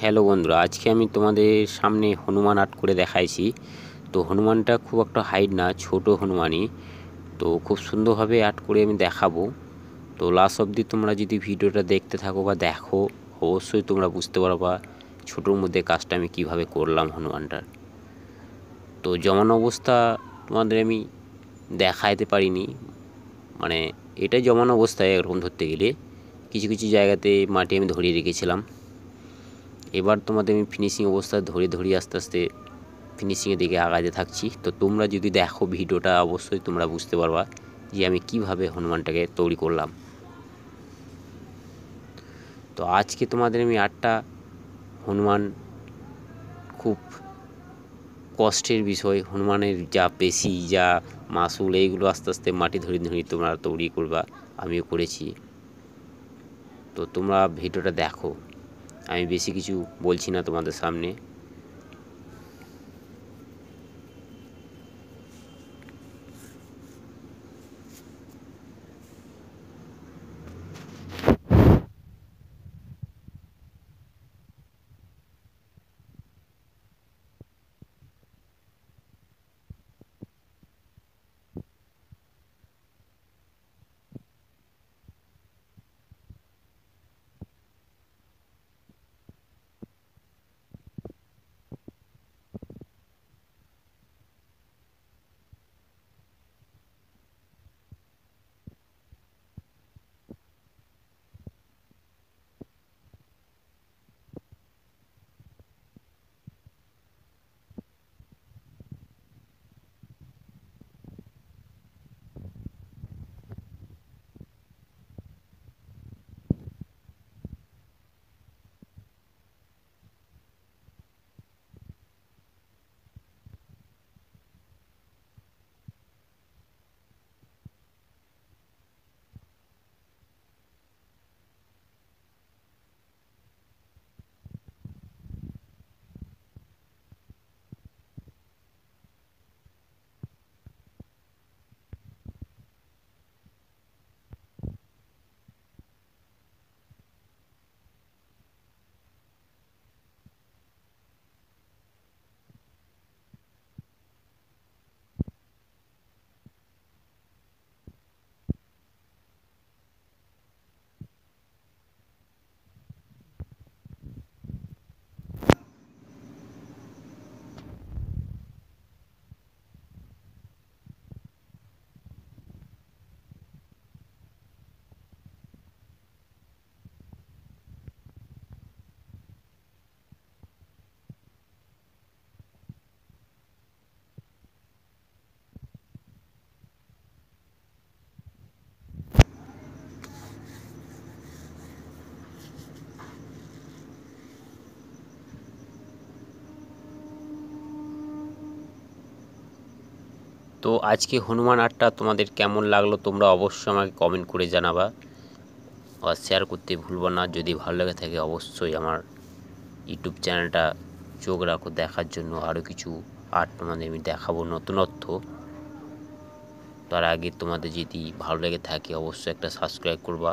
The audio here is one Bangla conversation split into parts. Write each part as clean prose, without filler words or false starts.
হ্যালো বন্ধুরা, আজকে আমি তোমাদের সামনে হনুমান আর্ট করে দেখাইছি। তো হনুমানটা খুব একটা হাইট না, ছোট হনুমানই। তো খুব সুন্দরভাবে আর্ট করে আমি দেখাবো। তো লাস্ট অবধি তোমরা যদি ভিডিওটা দেখতে থাকো বা দেখো, অবশ্যই তোমরা বুঝতে পারবা ছোটোর মধ্যে কাজটা আমি কিভাবে করলাম হনুমানটার। তো জমানো অবস্থা তোমাদের আমি দেখাইতে পারিনি, মানে এটা জমানো অবস্থায় এরকম ধরতে গেলে কিছু কিছু জায়গাতে মাটি আমি ধরিয়ে রেখেছিলাম। এবার তোমাদের আমি ফিনিশিং অবস্থা ধরে আস্তে আস্তে ফিনিশিংয়ের দিকে আগাতে থাকছি। তো তোমরা যদি দেখো ভিডিওটা, অবশ্যই তোমরা বুঝতে পারবা যে আমি কিভাবে হনুমানটাকে তৈরি করলাম। তো আজকে তোমাদের আমি 8টা হনুমান, খুব কষ্টের বিষয়, হনুমানের যা পেশি, যা মাসুল, এইগুলো আস্তে আস্তে মাটি ধরে তোমরা তৈরি করবা, আমিও করেছি। তো তোমরা ভিডিওটা দেখো, আমি বেশি কিছু বলছি না তোমাদের সামনে। তো আজকে হনুমান আর্টটা তোমাদের কেমন লাগলো তোমরা অবশ্যই আমাকে কমেন্ট করে জানাবা, আর শেয়ার করতে ভুলবো না। যদি ভালো লেগে থাকে অবশ্যই আমার ইউটিউব চ্যানেলটা চোখ রাখো দেখার জন্য, আরও কিছু আর্ট তোমাদের আমি দেখাবো নতুনত্ব। তার আগে তোমাদের যদি ভালো লেগে থাকে অবশ্যই একটা সাবস্ক্রাইব করবা।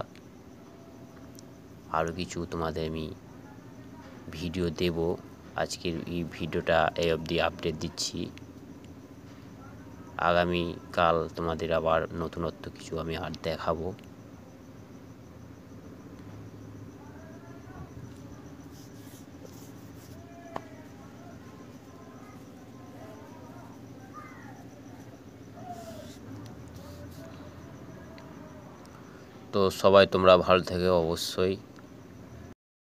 আরও কিছু তোমাদের আমি ভিডিও দেব। আজকের এই ভিডিওটা এই অবধি আপডেট দিচ্ছি, আগামীকাল তোমাদের আবার নতুনত্ব কিছু আমি আর্ট দেখাবো। তো সবাই তোমরা ভালো থেকো অবশ্যই।